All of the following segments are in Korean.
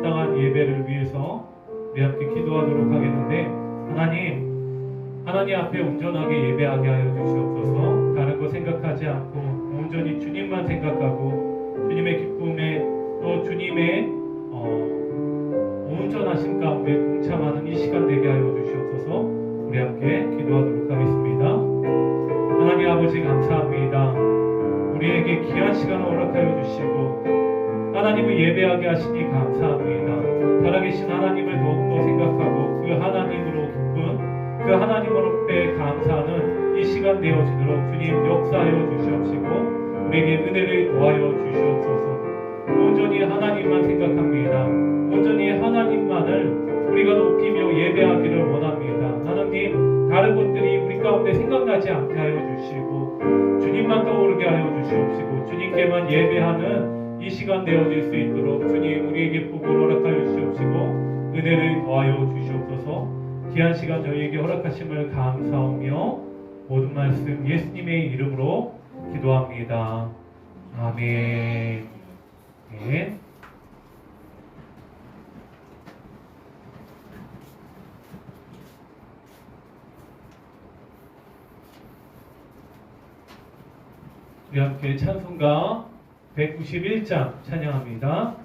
합당한 예배를 위해서 우리 함께 기도하도록 하겠는데, 하나님 앞에 온전하게 예배하게 하여 주시옵소서. 다른 거 생각하지 않고 온전히 주님만 생각하고 주님의 기쁨에 또 주님의 온전하신 가운데 동참하는 이 시간 되게 하여 주시옵소서. 우리 함께 기도하도록 하겠습니다. 하나님 아버지 감사합니다. 우리에게 귀한 시간을 허락하여 주시고 하나님을 예배하게 하시니 감사합니다. 살아계신 하나님을 더욱더 생각하고 그 하나님으로 기쁜 그 하나님으로부터 감사하는 이 시간 되어지도록 주님 역사하여 주시옵시고 우리에게 은혜를 더하여 주시옵소서. 온전히 하나님만 생각합니다. 온전히 하나님만을 우리가 높이며 예배하기를 원합니다. 하나님, 다른 것들이 우리 가운데 생각나지 않게 하여 주시고 주님만 떠오르게 하여 주시옵시고 주님께만 예배하는 이 시간 되어질 수 있도록 주님 우리에게 복을 허락하여 주시옵시고 은혜를 더하여 주시옵소서. 귀한 시간 저희에게 허락하심을 감사하며 모든 말씀 예수님의 이름으로 기도합니다. 아멘. 네. 우리 함께 찬송가 191장 찬양합니다.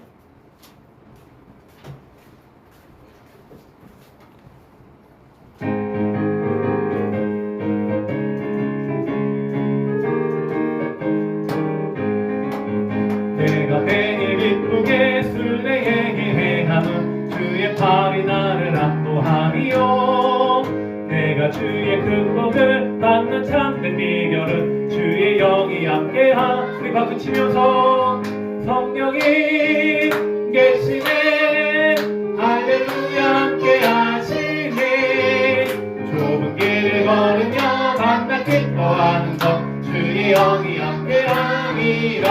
내가 뱅이 기쁘게 순례에 행하는 주의 팔이 나를 안도하며 내가 주의 극복을 받는 참된 비결은 주의 영이 함께하. 우리 박수 치면서 성령이 계시네 할렐루야 함께하시네 좁은 길을 걸으며 밤낮 기뻐하는 것 주의 영이 함께함이라.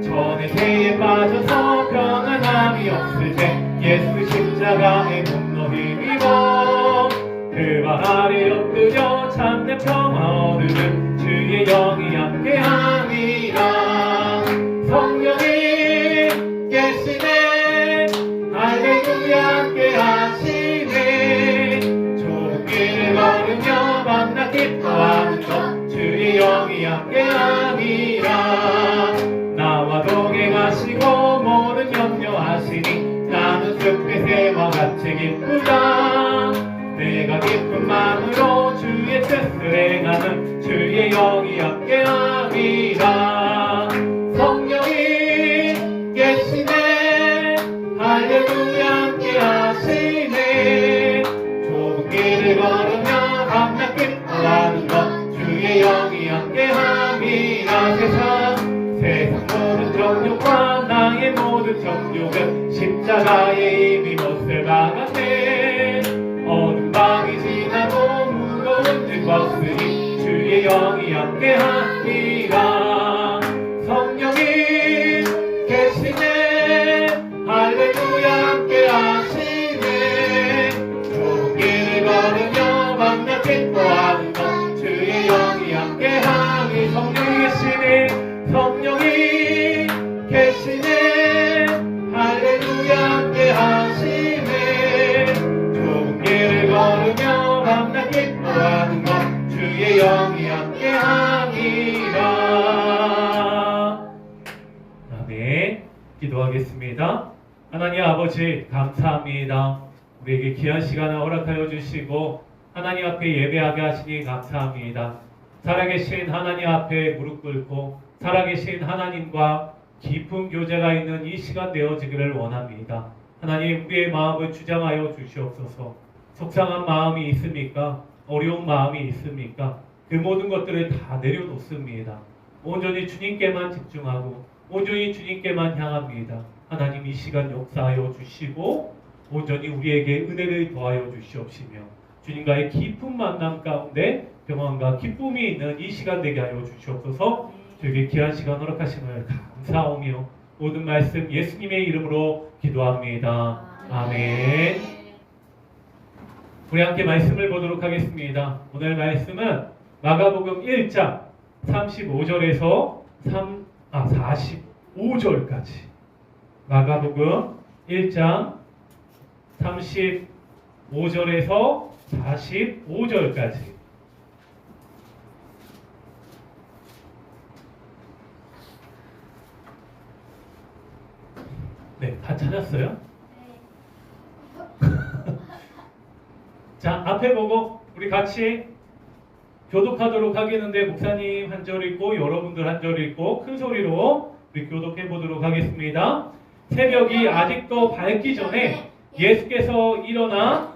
전에 새에 빠져서 평안함이 없을 때 예수 십자가의 분노 힘입어 그 발 아래 엎드려 참된 평화 얻으는 주의 영이 함께함이라. 성령이 계시네 할렐루야 함께하시네 좁은 길을 걸으며 밤낮 기뻐하는 것 주의 영이 함께함이라. 나와 동행하시고 모든 염려하시니 나는 숲의 새와 같이 기쁘다. 내가 기쁜 마음으로 주의 뜻을 행하는 주의 영이 함께함이라. 성령이 계시네 할렐루야 함께하시네 좁은 길을 걸으며 밤낮 기뻐하는 것 주의 영이 함께함이라. 세상 모든 정욕과 나의 모든 정욕은 십자가에 이미 못을 박았네. 어둠 밤이 지나고 무거운 짐 벗으니 주의 영이 함께합니다. 성령이 계시네 할렐루야 함께하시네 좁은 길을 걸으며 밤낮 기뻐하는 것 주의 영이 함께하니. 성령이 계시네 성령이 계시네 할렐루야 함께하시네 좁은 길을 걸으며 밤낮 기뻐하는 것 주의 영이 함께함이라. 아멘. 기도하겠습니다. 하나님 아버지 감사합니다. 우리에게 귀한 시간을 허락하여 주시고 하나님 앞에 예배하게 하시니 감사합니다. 살아계신 하나님 앞에 무릎 꿇고 살아계신 하나님과 깊은 교제가 있는 이 시간 되어지기를 원합니다. 하나님 우리의 마음을 주장하여 주시옵소서. 속상한 마음이 있습니까? 어려운 마음이 있습니까? 그 모든 것들을 다 내려놓습니다. 온전히 주님께만 집중하고 온전히 주님께만 향합니다. 하나님 이 시간 역사하여 주시고 온전히 우리에게 은혜를 더하여 주시옵시며 주님과의 깊은 만남 가운데 평안과 기쁨이 있는 이 시간 되게 하여 주시옵소서. 저에게 귀한 시간 허락하심을 감사하며 모든 말씀 예수님의 이름으로 기도합니다. 아멘. 우리 함께 말씀을 보도록 하겠습니다. 오늘 말씀은 마가복음 1장 35절에서 45절까지 마가복음 1장 35절에서 45절까지. 네, 다 찾았어요? 자, 앞에 보고 우리 같이 교독하도록 하겠는데 목사님 한 절 읽고 여러분들 한 절 읽고 큰 소리로 우리 교독해 보도록 하겠습니다. 새벽이 아직도 밝기 전에 예수께서 일어나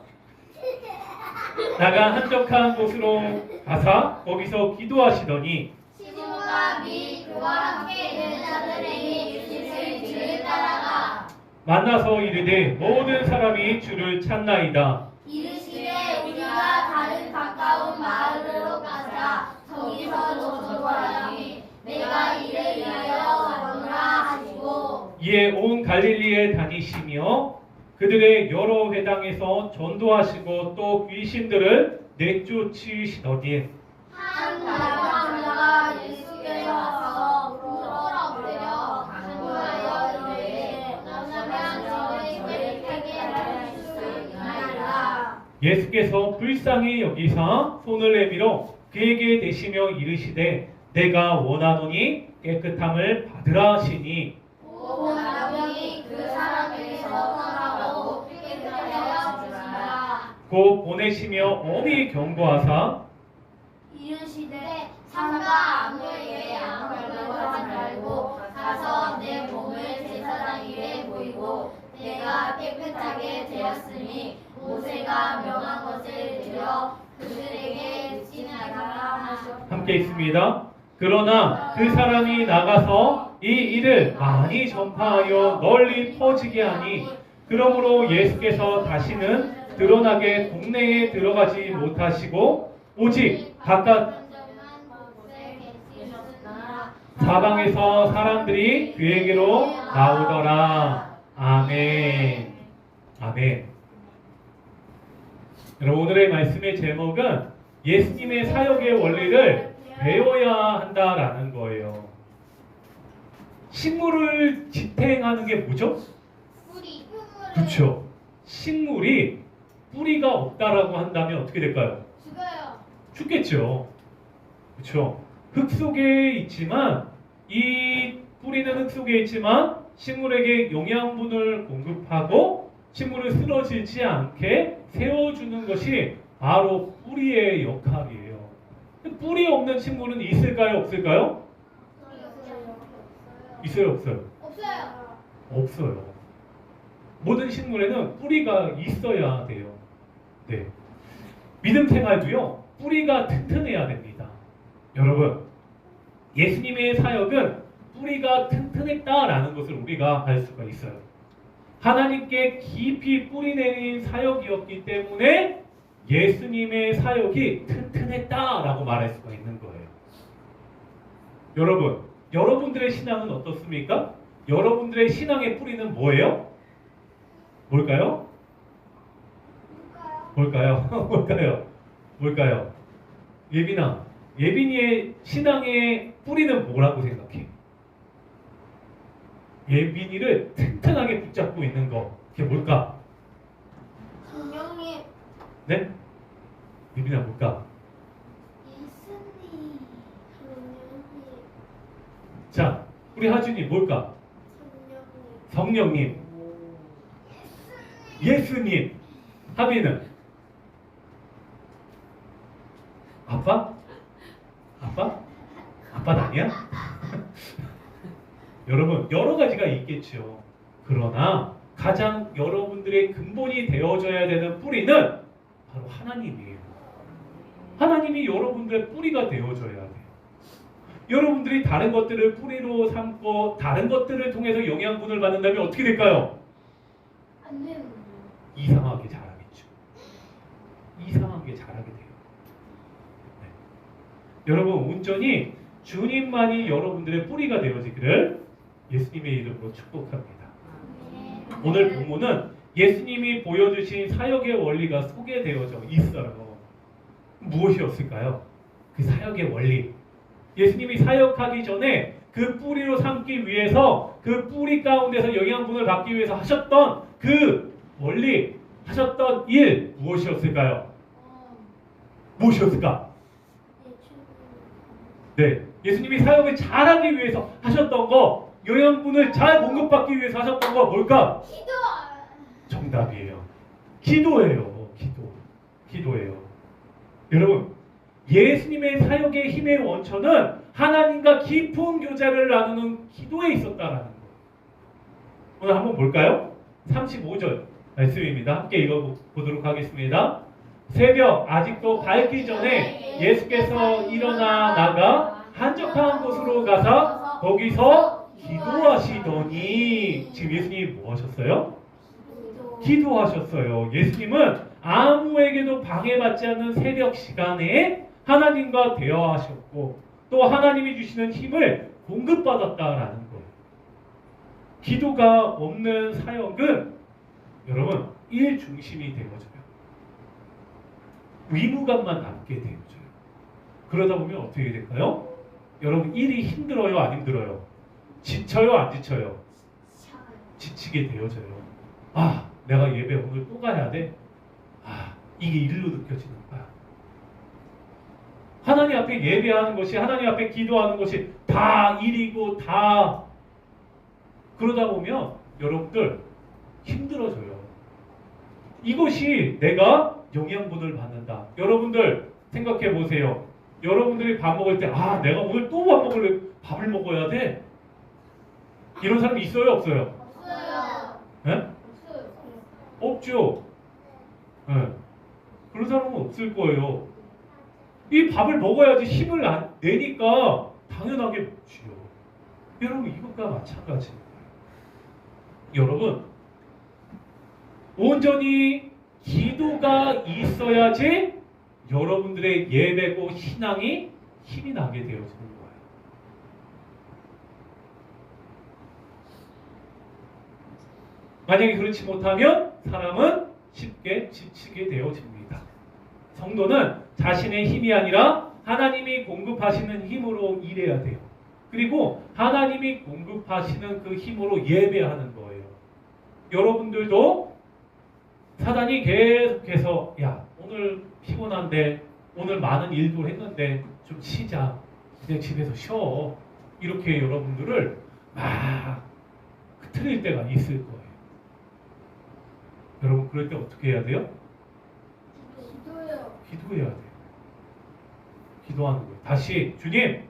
나가 한적한 곳으로 가사 거기서 기도하시더니 시몬과 및 그와 함께 있는 자들에게 예수를 뒤를 따라가 만나서 이르되 모든 사람이 주를 찾나이다. 이르시되 우리가 다른 가까운 마을로 가자 거기서 너도 하니 내가 이를 위하여 가노라 하시고 이에 온 갈릴리에 다니시며 그들의 여러 회당에서 전도하시고 또 귀신들을 내쫓으시더니 한 남자가 예수께서 와서 물어 엎드려 간구하여 이르되 원하면 너의 죄를 폐게 할 수 있나이다. 예수께서 불쌍히 여기사 손을 내밀어 그에게 대시며 이르시되 내가 원하노니 깨끗함을 받으라 하시니 온 나병이 그 사람에게서 떠나고 깨끗하여지니라. 곧 보내시며 엄히 경고하사 이르시되 삼가 아무에게 아무것도 하지 말고 가서 내 몸을 제사장 위에 보이고 내가 깨끗하게 되었으니 모세가 명한 것을 드려 그들에게 지나가라 하셨고 함께 있습니다. 그러나 그 사람이 나가서 이 일을 많이 전파하여 널리 퍼지게 하니 그러므로 예수께서 다시는 드러나게 동네에 들어가지 못하시고 오직 바깥 사방에서 사람들이 그에게로 나오더라. 아멘. 아멘. 여러분 오늘의 말씀의 제목은 예수님의 사역의 원리를 배워야 한다라는 거예요. 식물을 지탱하는 게 뭐죠? 뿌리 그렇죠. 식물이 뿌리가 없다라고 한다면 어떻게 될까요? 죽어요. 죽겠죠. 그렇죠. 흙 속에 있지만 이 뿌리는 흙 속에 있지만 식물에게 영양분을 공급하고 식물을 쓰러지지 않게 세워주는 것이 바로 뿌리의 역할이에요. 뿌리 없는 식물은 있을까요? 없을까요? 있어요? 없어요? 없어요. 없어요. 모든 식물에는 뿌리가 있어야 돼요. 네. 믿음 생활도요, 뿌리가 튼튼해야 됩니다. 여러분, 예수님의 사역은 뿌리가 튼튼했다라는 것을 우리가 알 수가 있어요. 하나님께 깊이 뿌리내린 사역이었기 때문에 예수님의 사역이 튼튼했다라고 말할 수가 있는 거예요. 여러분, 여러분들의 신앙은 어떻습니까? 여러분들의 신앙의 뿌리는 뭐예요? 뭘까요? 뭘까요? 뭘까요? 뭘까요? 예빈아, 예빈이의 신앙의 뿌리는 뭐라고 생각해? 예빈이를 튼튼하게 붙잡고 있는 거, 그게 뭘까? 성령님. 네? 예빈아, 뭘까? 예수님. 성령님. 자, 우리 하준이 뭘까? 성령님. 성령님, 예수님, 하빈은? 아빠? 아빠? 아빠는 아니야? 여러분, 여러 가지가 있겠죠. 그러나 가장 여러분들의 근본이 되어져야 되는 뿌리는 바로 하나님이에요. 하나님이 여러분들의 뿌리가 되어줘야 돼요. 여러분들이 다른 것들을 뿌리로 삼고 다른 것들을 통해서 영양분을 받는다면 어떻게 될까요? 안 되는 거예요. 이상하게 자라겠죠. 이상하게 자라게 돼요. 네. 여러분, 온전히 주님만이 여러분들의 뿌리가 되어지기를 예수님의 이름으로 축복합니다. 오늘 본문은 예수님이 보여주신 사역의 원리가 소개되어져 있어요. 무엇이었을까요? 그 사역의 원리. 예수님이 사역하기 전에 그 뿌리로 삼기 위해서 그 뿌리 가운데서 영양분을 받기 위해서 하셨던 그 원리 하셨던 일 무엇이었을까요? 무엇이었을까? 네, 예수님이 사역을 잘하기 위해서 하셨던 거, 영양분을 잘 공급받기 위해서 하셨던 거 뭘까? 기도. 정답이에요. 기도예요. 기도예요. 여러분, 예수님의 사역의 힘의 원천은 하나님과 깊은 교제를 나누는 기도에 있었다라는 거예요. 오늘 한번 볼까요? 35절 말씀입니다. 함께 읽어보도록 하겠습니다. 새벽 아직도 밝기 전에 예수께서 일어나 나가 한적한 곳으로 가서 거기서 기도하시더니, 지금 예수님이 뭐 하셨어요? 기도하셨어요. 예수님은 아무에게도 방해받지 않는 새벽 시간에 하나님과 대화하셨고 또 하나님이 주시는 힘을 공급받았다라는 거예요. 기도가 없는 사역은 여러분 일 중심이 되어져요. 의무감만 남게 되어져요. 그러다 보면 어떻게 될까요? 여러분 일이 힘들어요, 안 힘들어요? 지쳐요, 안 지쳐요? 지치게 되어져요. 아, 내가 예배 오늘 또 가야 돼? 아, 이게 일로 느껴지는 거야. 하나님 앞에 예배하는 것이, 하나님 앞에 기도하는 것이 다 일이고 다 그러다 보면 여러분들 힘들어져요. 이것이 내가 영양분을 받는다. 여러분들 생각해 보세요. 여러분들이 밥 먹을 때, 아, 내가 오늘 또 밥을 먹어야 돼? 이런 사람 있어요, 없어요? 없어요. 네? 없죠. 네. 그런 사람은 없을 거예요. 이 밥을 먹어야지 힘을 내니까 당연하게 먹지요. 여러분 이것과 마찬가지입니다. 여러분 온전히 기도가 있어야지 여러분들의 예배고 신앙이 힘이 나게 되어지는 거예요. 만약에 그렇지 못하면 사람은 쉽게 지치게 되어집니다. 성도는 자신의 힘이 아니라 하나님이 공급하시는 힘으로 일해야 돼요. 그리고 하나님이 공급하시는 그 힘으로 예배하는 거예요. 여러분들도 사단이 계속해서 야, 오늘 피곤한데 오늘 많은 일도 했는데 좀 쉬자. 그냥 집에서 쉬어. 이렇게 여러분들을 막 흐트릴 때가 있을 거예요. 여러분 그럴 때 어떻게 해야 돼요? 기도요. 기도해야 돼요. 기도하는 거예요. 다시 주님,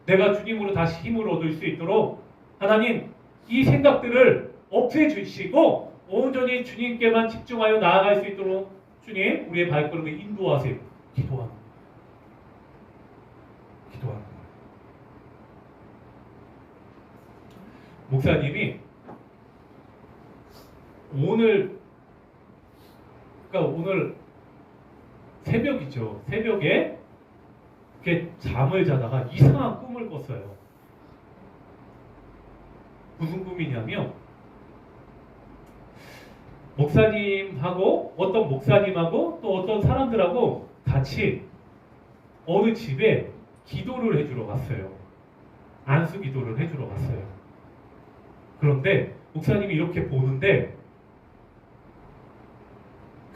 내가 주님으로 다시 힘을 얻을 수 있도록 하나님 이 생각들을 없애주시고 온전히 주님께만 집중하여 나아갈 수 있도록 주님 우리의 발걸음을 인도하세요. 기도하는 거예요. 기도하는 거예요. 목사님이 오늘 새벽이죠. 새벽에 이렇게 잠을 자다가 이상한 꿈을 꿨어요. 무슨 꿈이냐면 어떤 목사님하고 또 어떤 사람들하고 같이 어느 집에 기도를 해주러 갔어요. 안수 기도를 해주러 갔어요. 그런데 목사님이 이렇게 보는데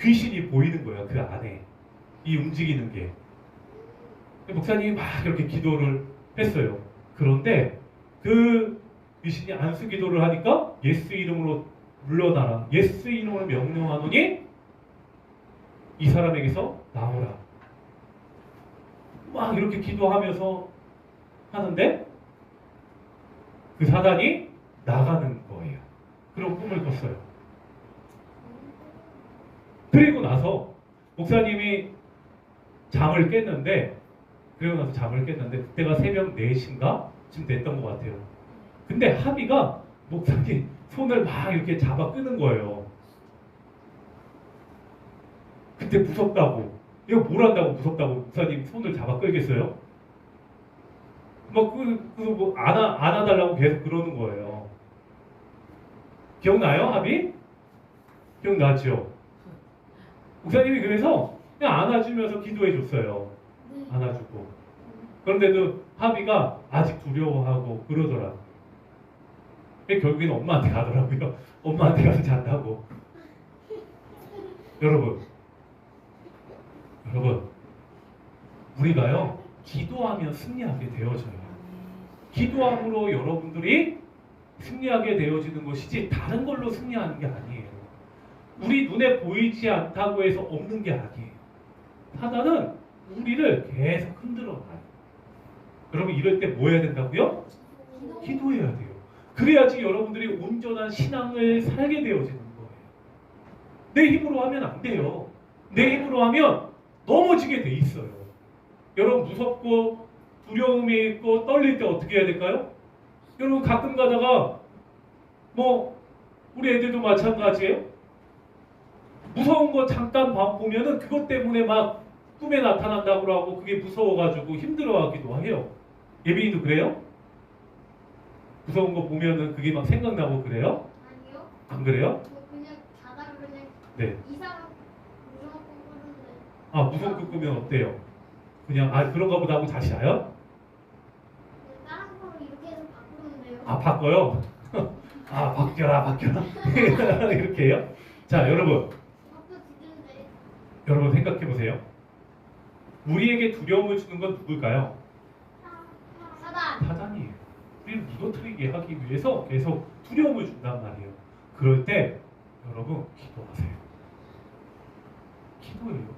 귀신이 보이는 거예요. 그 안에 이 움직이는 게. 목사님이 막 이렇게 기도를 했어요. 그런데 그 귀신이 안수 기도를 하니까 예수 이름으로 물러나라. 예수 이름으로 명령하노니 이 사람에게서 나오라. 막 이렇게 기도하면서 하는데 그 사단이 나가는 거예요. 그런 꿈을 꿨어요. 그리고 나서 목사님이 잠을 깼는데 그때가 새벽 4시인가 쯤 됐던 것 같아요. 근데 하비가 목사님 손을 막 이렇게 잡아 끄는 거예요. 그때 무섭다고. 이거 뭘 한다고 무섭다고 목사님 손을 잡아 끌겠어요? 뭐 안아달라고 계속 그러는 거예요. 기억나요, 하비? 기억나죠? 목사님이 그래서 그냥 안아주면서 기도해 줬어요. 안아주고. 그런데도 하비가 아직 두려워하고 그러더라고요. 결국에는 엄마한테 가더라고요. 엄마한테 가서 잔다고. 여러분, 우리가요 기도하면 승리하게 되어져요. 기도함으로 여러분들이 승리하게 되어지는 것이지 다른 걸로 승리하는 게 아니에요. 우리 눈에 보이지 않다고 해서 없는 게 아니에요. 사단은 우리를 계속 흔들어 놔요. 여러분 이럴 때 뭐 해야 된다고요? 기도해야 돼요. 그래야지 여러분들이 온전한 신앙을 살게 되어지는 거예요. 내 힘으로 하면 안 돼요. 내 힘으로 하면 넘어지게 돼 있어요. 여러분 무섭고 두려움이 있고 떨릴 때 어떻게 해야 될까요? 여러분 가끔 가다가 뭐 우리 애들도 마찬가지예요. 무서운 거 잠깐 보면은 그것 때문에 막 꿈에 나타난다고 하고 그게 무서워가지고 힘들어하기도 해요. 예빈이도 그래요? 무서운 거 보면은 그게 막 생각나고 그래요? 아니요. 안 그래요? 저 그냥 자다가 그냥 네. 이상한 무서운 꿈 꾸는데. 아 무서운 꿈 꾸면 어때요? 그냥 그런가 보다 하고 다시 자요? 다른 걸로 이렇게 해서 바꾸는데요. 아 바꿔요? 바뀌어라 이렇게 해요? 자 여러분 밥도 드는데. 여러분 생각해 보세요. 우리에게 두려움을 주는 건 누굴까요? 사단. 사단이에요. 우리를 무너뜨리게 하기 위해서 계속 두려움을 준단 말이에요. 그럴 때 여러분 기도하세요. 기도해요.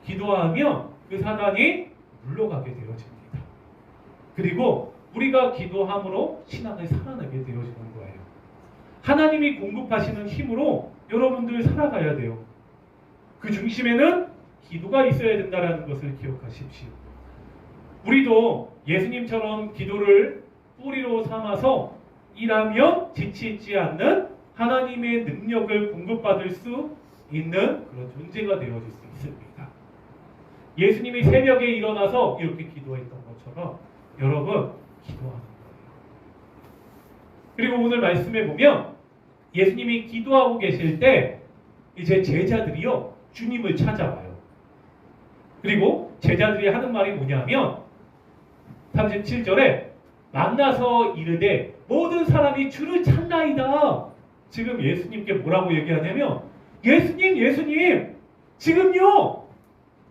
기도하면 그 사단이 물러가게 되어집니다. 그리고 우리가 기도함으로 신앙을 살아내게 되어지는 거예요. 하나님이 공급하시는 힘으로 여러분들 살아가야 돼요. 그 중심에는 기도가 있어야 된다는 것을 기억하십시오. 우리도 예수님처럼 기도를 뿌리로 삼아서 일하며 지치지 않는 하나님의 능력을 공급받을 수 있는 그런 존재가 되어질 수 있습니다. 예수님이 새벽에 일어나서 이렇게 기도했던 것처럼 여러분 기도하는 거예요. 그리고 오늘 말씀에 보면 예수님이 기도하고 계실 때 이제 제자들이요 주님을 찾아와요. 그리고 제자들이 하는 말이 뭐냐면 37절에 만나서 이르되 모든 사람이 주를 찾나이다. 지금 예수님께 뭐라고 얘기하냐면 예수님 지금요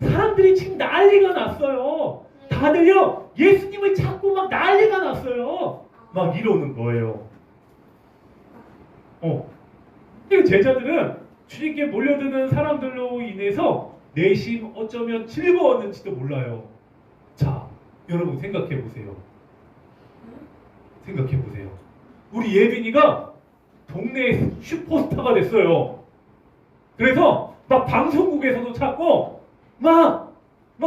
사람들이 지금 난리가 났어요. 다들요 예수님을 찾고 막 난리가 났어요. 막 이러는 거예요. 이 제자들은 주님께 몰려드는 사람들로 인해서 내심 어쩌면 즐거웠는지도 몰라요. 자, 여러분 생각해 보세요. 우리 예빈이가 동네 슈퍼스타가 됐어요. 그래서 막 방송국에서도 찾고 막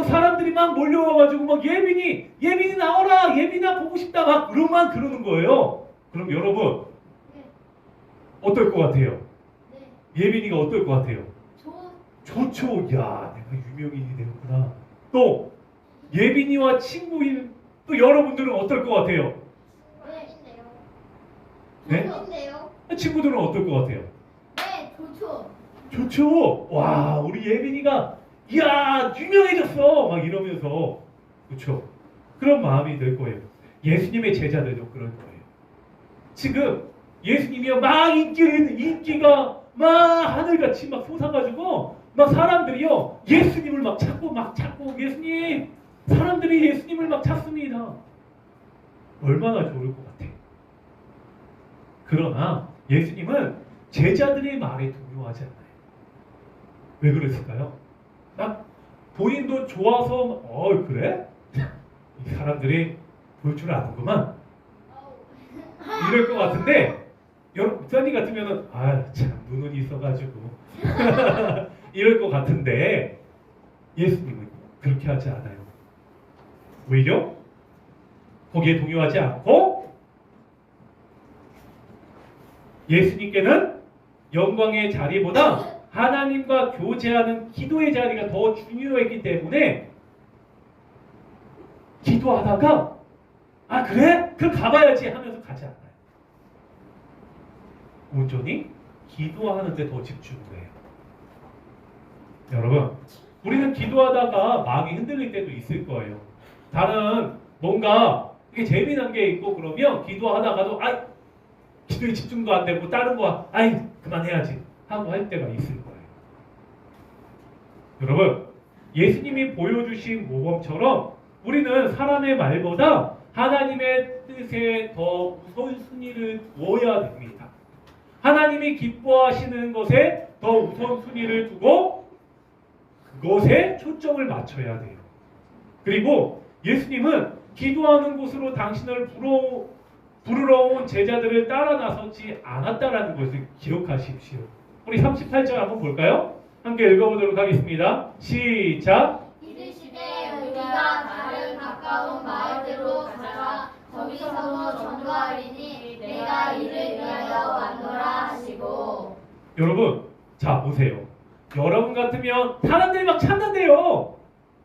사람들이 막 몰려와가지고 막 예빈이 나오라, 예빈아 보고 싶다 막 그러는 거예요. 그럼 여러분 네. 어떨 것 같아요? 네. 예빈이가 어떨 것 같아요? 좋죠. 야, 내가 유명인이 되었구나. 또 예빈이와 친구인 또 여러분들은 어떨 것 같아요? 네? 좋은데요? 친구들은 어떨 것 같아요? 네, 좋죠. 좋죠. 와, 우리 예빈이가 이야 유명해졌어 막 이러면서 그렇죠. 그런 마음이 들 거예요. 예수님의 제자들도 그럴 거예요. 지금 예수님이요 막 인기가 막 하늘같이 막 솟아가지고 막 사람들이요 예수님을 막 찾고 예수님 사람들이 예수님을 막 찾습니다. 얼마나 좋을 것 같아. 그러나 예수님은 제자들의 말에 동요하지 않아요. 왜 그랬을까요? 본인도 좋아서 그래? 이 사람들이 볼 줄 아는구만 이럴 것 같은데 여러분 목사님 같으면은 참 눈은 있어가지고 이럴 것 같은데 예수님은 그렇게 하지 않아요. 오히려 거기에 동요하지 않고 예수님께는 영광의 자리보다 하나님과 교제하는 기도의 자리가 더 중요했기 때문에 기도하다가 그래? 그럼 가봐야지 하면서 가지 않아요. 온전히 기도하는 데 더 집중을 해요. 여러분 우리는 기도하다가 마음이 흔들릴 때도 있을 거예요. 다른 뭔가 이게 재미난 게 있고 그러면 기도하다가도 기도에 집중도 안 되고 다른 거 그만해야지 하고 할 때가 있을 거예요. 여러분, 예수님이 보여주신 모범처럼 우리는 사람의 말보다 하나님의 뜻에 더 우선순위를 두어야 됩니다. 하나님이 기뻐하시는 것에 더 우선순위를 두고 그것에 초점을 맞춰야 돼요. 그리고 예수님은 기도하는 곳으로 당신을 부르러 온 제자들을 따라 나서지 않았다라는 것을 기억하십시오. 우리 38절 한번 볼까요? 함께 읽어보도록 하겠습니다. 시작! 이르시되 우리가 다른 가까운 마을들로 가자 거기서도 전도하리니 내가 이를 위하여 왔노라 하시고. 여러분, 자 보세요. 여러분 같으면 사람들이 막 찾는데요.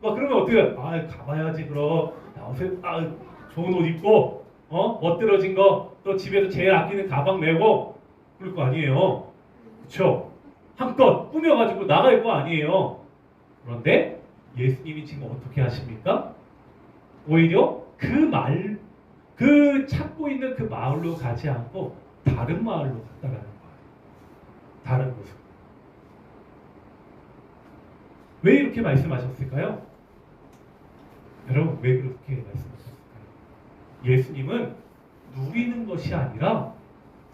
막 그러면 어떻게? 가봐야지 그럼. 좋은 옷 입고 멋들어진 거 또 집에서 제일 아끼는 가방 메고 그럴 거 아니에요. 그렇죠? 한껏 꾸며가지고 나갈 거 아니에요. 그런데 예수님이 지금 어떻게 하십니까? 오히려 그 찾고 있는 그 마을로 가지 않고 다른 마을로 갔다라는 거예요. 다른 곳으로. 왜 이렇게 말씀하셨을까요? 여러분, 왜 그렇게 말씀하셨을까요? 예수님은 누리는 것이 아니라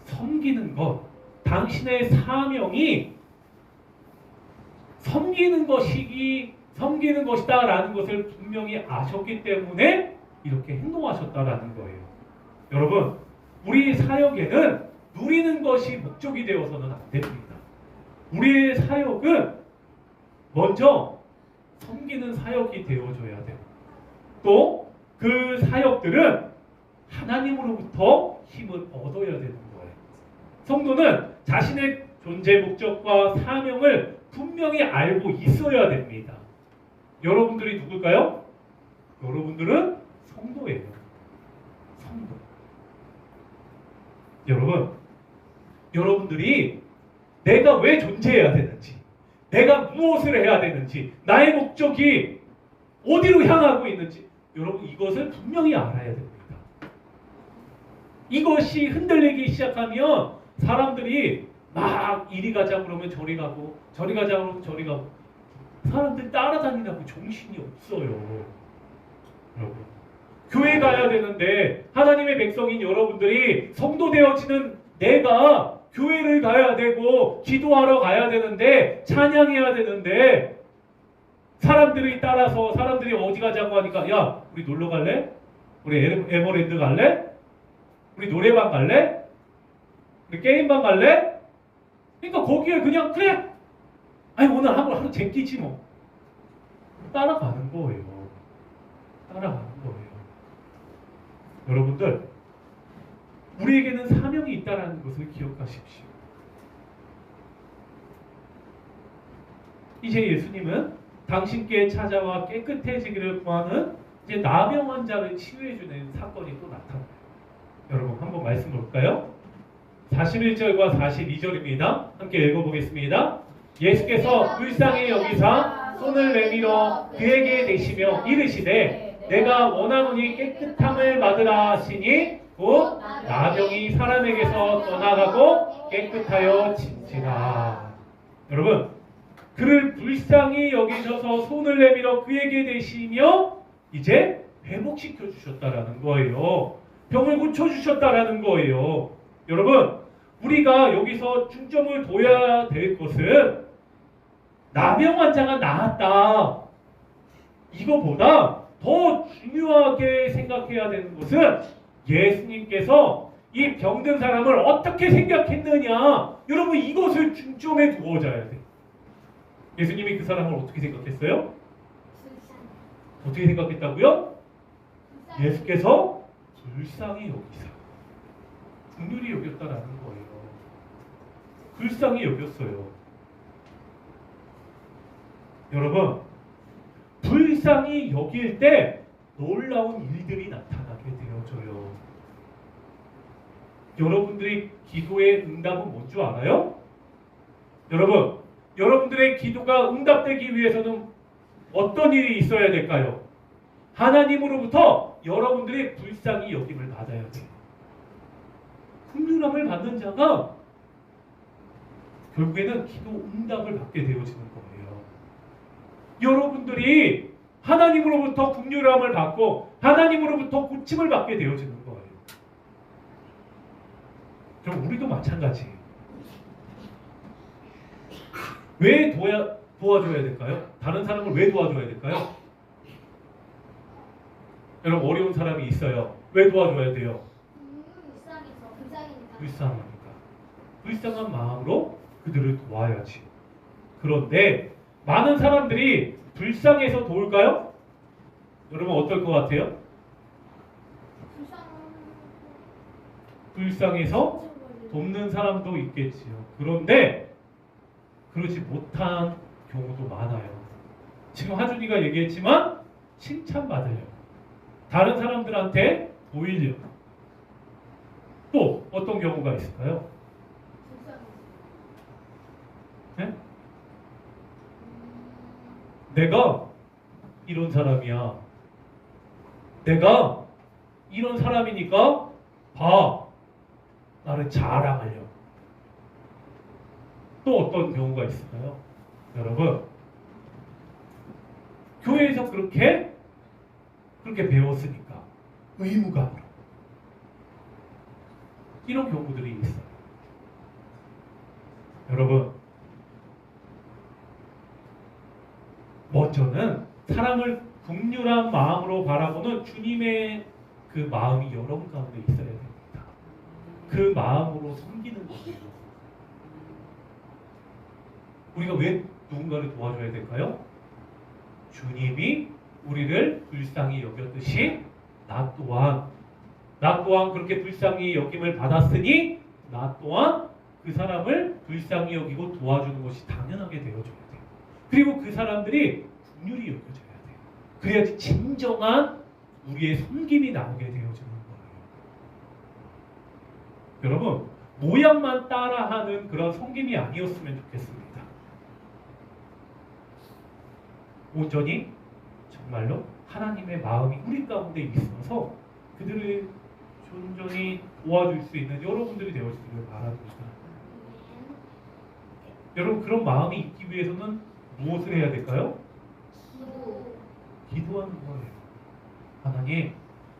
섬기는 것, 당신의 사명이 섬기는 것이다라는 것을 분명히 아셨기 때문에 이렇게 행동하셨다라는 거예요. 여러분, 우리 사역에는 누리는 것이 목적이 되어서는 안 됩니다. 우리의 사역은 먼저 섬기는 사역이 되어줘야 돼요. 또 그 사역들은 하나님으로부터 힘을 얻어야 되는 거예요. 성도는 자신의 존재 목적과 사명을 분명히 알고 있어야 됩니다. 여러분들이 누굴까요? 여러분들은 성도예요. 성도. 여러분들이 내가 왜 존재해야 되는지, 내가 무엇을 해야 되는지, 나의 목적이 어디로 향하고 있는지, 여러분 이것을 분명히 알아야 됩니다. 이것이 흔들리기 시작하면 사람들이 막 이리 가자 그러면 저리 가고 저리 가자 그러면 저리 가고 사람들 따라다니라고 정신이 없어요. 여러분, 교회 가야 되는데 하나님의 백성인 여러분들이 성도 되어지는 내가 교회를 가야 되고 기도하러 가야 되는데 찬양해야 되는데 사람들이 따라서 사람들이 어디 가자고 하니까 야 우리 놀러 갈래? 우리 에버랜드 갈래? 우리 노래방 갈래? 우리 게임방 갈래? 그러니까 거기에 그냥 그래 오늘 하루 제끼지 뭐 따라가는 거예요. 따라가는 거예요. 여러분들 우리에게는 사명이 있다는 것을 기억하십시오. 이제 예수님은 당신께 찾아와 깨끗해지기를 구하는 이제 나병 환자를 치유해주는 사건이 또 나타나요. 여러분 한번 말씀 볼까요? 41절과 42절입니다. 함께 읽어보겠습니다. 예수께서 불쌍히 여기사 손을 내밀어 그에게 대시며 이르시되 내가 원하노니 깨끗함을 받으라 하시니 곧 나병이 사람에게서 떠나가고 깨끗하여 진지라. 여러분 그를 불쌍히 여기셔서 손을 내밀어 그에게 대시며 이제 회복시켜 주셨다라는 거예요. 병을 고쳐 주셨다라는 거예요. 여러분 우리가 여기서 중점을 둬야 될 것은 나병 환자가 나았다 이거보다 더 중요하게 생각해야 되는 것은 예수님께서 이 병든 사람을 어떻게 생각했느냐. 여러분 이것을 중점에 두어져야 돼. 예수님이 그 사람을 어떻게 생각했어요? 어떻게 생각했다고요? 예수께서 불쌍히 여기사 긍휼히 여겼다라는 거예요. 불쌍히 여겼어요. 여러분 불쌍히 여길 때 놀라운 일들이 나타나게 되어져요. 여러분들이 기도의 응답은 뭔 줄 알아요? 여러분들의 기도가 응답되기 위해서는 어떤 일이 있어야 될까요? 하나님으로부터 여러분들의 불쌍히 여김을 받아야 돼요. 긍휼함을 받는 자가 결국에는 기도 응답을 받게 되어지는 거예요. 여러분들이 하나님으로부터 긍휼함을 받고 하나님으로부터 고침을 받게 되어지는 거예요. 그럼 우리도 마찬가지예요. 왜 도와줘야 될까요? 다른 사람을 왜 도와줘야 될까요? 여러분 어려운 사람이 있어요. 왜 도와줘야 돼요? 불쌍하니까. 불쌍한 마음으로 그들을 도와야지. 그런데 많은 사람들이 불쌍해서 도울까요? 여러분 어떨 것 같아요? 불쌍해서 돕는 사람도 있겠지요. 그런데 그러지 못한 경우도 많아요. 지금 하준이가 얘기했지만 칭찬받으려고, 다른 사람들한테 보이려고. 또 어떤 경우가 있을까요? 네? 내가 이런 사람이야. 내가 이런 사람이니까 봐. 나를 자랑하려고. 또 어떤 경우가 있을까요? 여러분, 교회에서 그렇게 배웠으니까 의무감으로 이런 경우들이 있어요. 여러분, 먼저는 사람을 긍휼한 마음으로 바라보는 주님의 그 마음이 여러분 가운데 있어야 됩니다. 그 마음으로 섬기는 거예요. 우리가 왜 누군가를 도와줘야 될까요? 주님이 우리를 불쌍히 여겼듯이 나 또한 그렇게 불쌍히 여김을 받았으니 나 또한 그 사람을 불쌍히 여기고 도와주는 것이 당연하게 되어줘야 돼요. 그리고 그 사람들이 긍휼히 여겨져야 돼요. 그래야지 진정한 우리의 섬김이 나오게 되어지는 거예요. 여러분, 모양만 따라하는 그런 섬김이 아니었으면 좋겠습니다. 온전히 정말로 하나님의 마음이 우리 가운데 있어서 그들을 온전히 도와줄 수 있는 여러분들이 되어주기를 바랍니다. 여러분, 그런 마음이 있기 위해서는 무엇을 해야 될까요? 기도하는 거예요. 하나님,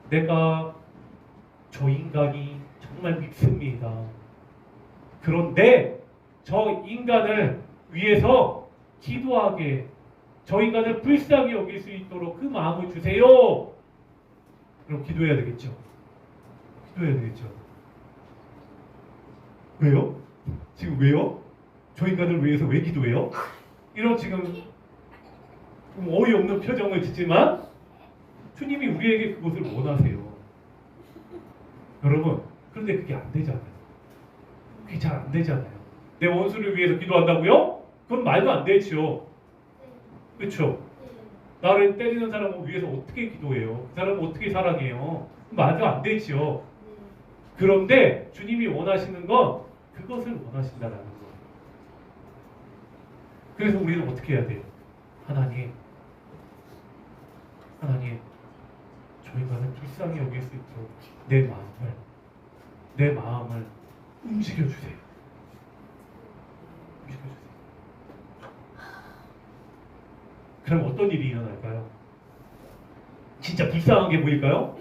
내가 저 인간이 정말 믿습니다. 그런데 저 인간을 위해서 기도하게, 저 인간을 불쌍히 여길 수 있도록 그 마음을 주세요. 그럼 기도해야 되겠죠. 기도해야 되겠죠. 왜요? 지금 왜요? 저 인간을 위해서 왜 기도해요? 이런 지금 좀 어이없는 표정을 짓지만 주님이 우리에게 그것을 원하세요. 여러분, 그런데 그게 안 되잖아요. 그게 잘 안 되잖아요. 내 원수를 위해서 기도한다고요? 그건 말도 안 되죠. 그렇죠? 나를 때리는 사람을 위해서 어떻게 기도해요? 그 사람을 어떻게 사랑해요? 말도 안 되죠. 그런데 주님이 원하시는 건 그것을 원하신다라는 거예요. 그래서 우리는 어떻게 해야 돼요? 하나님, 저 인간을 불쌍히 여길 수 있도록 내 마음을 움직여주세요. 움직여주세요. 그럼 어떤 일이 일어날까요? 진짜 불쌍한 게 보일까요?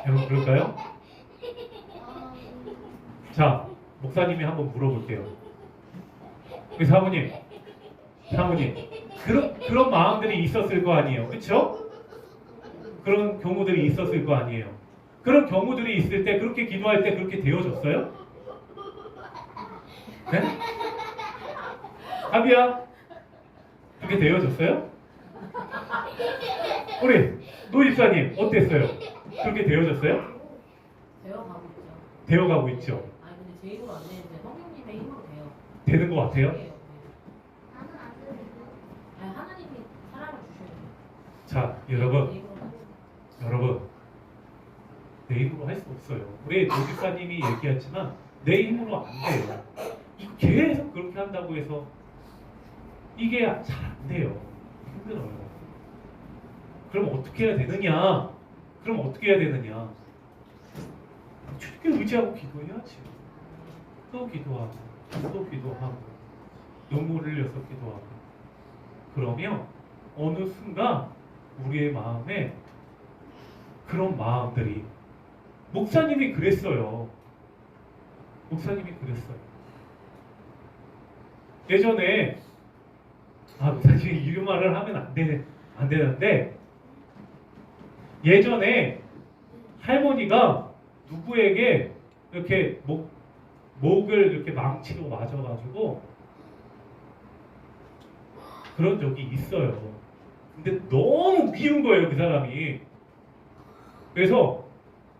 여러분, 그럴까요? 자, 목사님이 한번 물어볼게요. 우리 사모님, 그런 마음들이 있었을 거 아니에요, 그렇죠? 그런 경우들이 있었을 거 아니에요. 그런 경우들이 있을 때, 그렇게 기도할 때 그렇게 되어졌어요? 네? 하비야, 그렇게 되어졌어요? 우리 노 집사님 어땠어요? 그렇게 되어졌어요? 되어가고 있죠. 되어가고 있죠. 아니 근데 제 힘으로 안 되는데 성령님의 힘으로 돼요. 되는 것 같아요? 돼요. 아니 하나님이 사랑을 주셔야 돼요. 자, 제 힘으로 안 돼요. 여러분, 내 힘으로 할 수 없어요. 우리 노 집사님이 얘기했지만 내 힘으로 안 돼요. 이거 계속 그렇게 한다고 해서 이게 잘 안 돼요. 힘들어요. 그럼 어떻게 해야 되느냐? 그럼 어떻게 해야 되느냐? 주님께 의지하고 기도해야지. 또 기도하고, 또 기도하고, 눈물을 흘려서 기도하고. 그러면 어느 순간 우리의 마음에 그런 마음들이, 목사님이 그랬어요. 목사님이 그랬어요. 예전에 사실 이 말을 하면 안 되는데, 예전에 할머니가 누구에게 이렇게 목을 이렇게 망치로 맞아가지고 그런 적이 있어요. 근데 너무 미운 거예요, 그 사람이. 그래서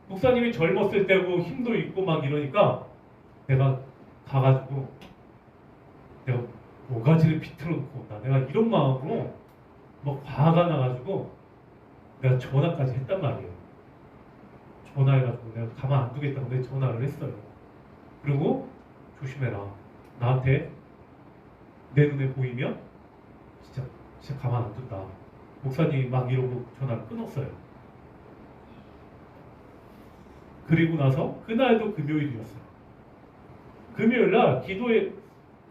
목사님이 젊었을 때고 힘도 있고 막 이러니까 내가 가가지고 내가 모가지를 비틀어 놓고 온다. 내가 이런 마음으로 막 화가 나가지고 내가 전화까지 했단 말이에요. 전화해가지고 내가 가만 안 두겠다고 내가 전화를 했어요. 그리고 조심해라. 나한테 내 눈에 보이면 진짜 가만 안 둔다. 목사님이 막 이러고 전화를 끊었어요. 그리고 나서 그날도 금요일이었어요. 금요일날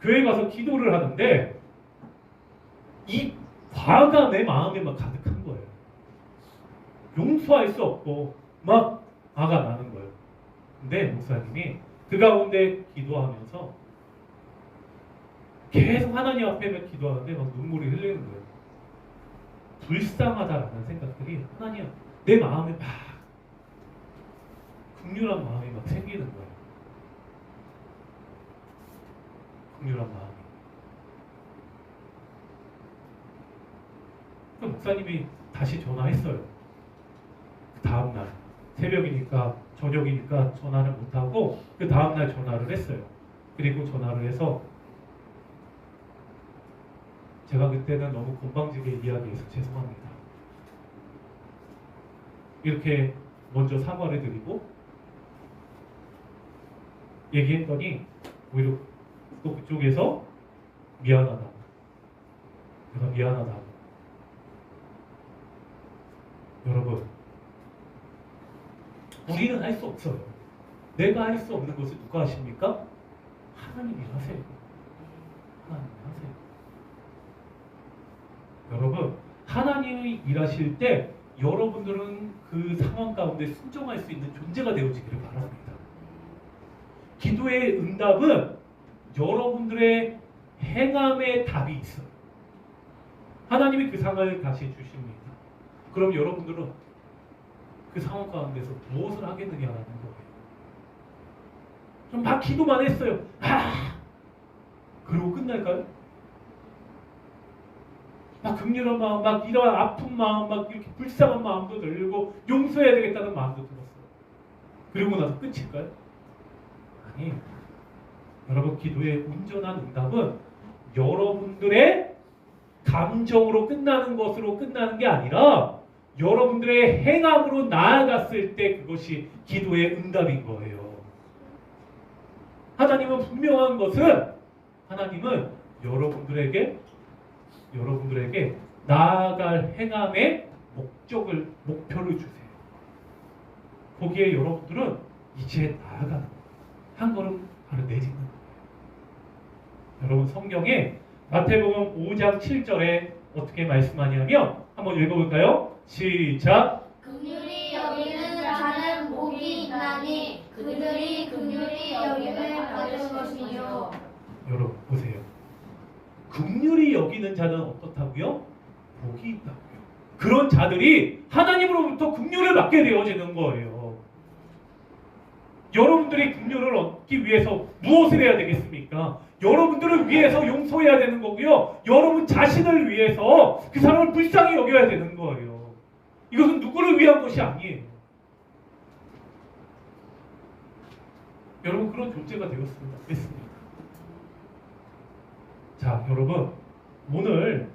교회 가서 기도를 하는데 이 화가 내 마음에 막 가득한 거예요. 용서할 수 없고 막 화가 나는 거예요. 근데 목사님이 그 가운데 기도하면서 계속 하나님 앞에 기도하는데 막 눈물이 흘리는 거예요. 불쌍하다라는 생각들이 하나님 내 마음에 막 긍휼한 마음이 막 생기는 거예요. 긍휼한 마음이. 그럼 목사님이 다시 전화했어요. 그 다음날 새벽이니까 저녁이니까 전화를 못하고 그 다음날 전화를 했어요. 그리고 전화를 해서 제가 그때는 너무 건방지게 이야기해서 죄송합니다. 이렇게 먼저 사과를 드리고 얘기했더니 오히려 또 그쪽에서 미안하다. 내가 미안하다. 여러분, 우리는 할 수 없어요. 내가 할 수 없는 것을 누가 하십니까? 하나님이 하세요. 하나님이 하세요. 여러분, 하나님이 일하실 때 여러분들은 그 상황 가운데 순종할 수 있는 존재가 되어지기를 바랍니다. 기도의 응답은 여러분들의 행함의 답이 있어요. 하나님이 그 상황을 다시 주십니다. 그럼 여러분들은 그 상황 가운데서 무엇을 하겠느냐라는 거예요. 좀 막 기도만 했어요. 그러고 끝날까요? 막 긍휼한 마음, 막 이런 아픈 마음, 막 이렇게 불쌍한 마음도 들고 용서해야 되겠다는 마음도 들었어요. 그리고 나서 끝일까요? 아니, 여러분 기도의 온전한 응답은 여러분들의 감정으로 끝나는 것으로 끝나는 게 아니라 여러분들의 행함으로 나아갔을 때 그것이 기도의 응답인 거예요. 하나님은 분명한 것은 하나님은 여러분들에게 나아갈 행함의 목표를 주세요. 거기에 여러분들은 이제 나아가는 거예요. 한 걸음 바로 내딛는 거예요. 여러분 성경에 마태복음 5장 7절에 어떻게 말씀하냐면 한번 읽어볼까요? 시작. 긍휼히 여기는 자는 복이 있나니 그들이 긍휼히 여김을 받을 것이요. 여러분 보세요. 긍휼히 여기는 자는 어떻다고요? 복이 있다고요. 그런 자들이 하나님으로부터 긍휼을 받게 되어지는 거예요. 여러분들이 긍휼을 얻기 위해서 무엇을 해야 되겠습니까? 여러분들을 위해서 용서해야 되는 거고요. 여러분 자신을 위해서 그 사람을 불쌍히 여겨야 되는 거예요. 이것은 누구를 위한 것이 아니에요. 여러분 그런 존재가 되었으면 좋겠습니다. 자, 여러분 오늘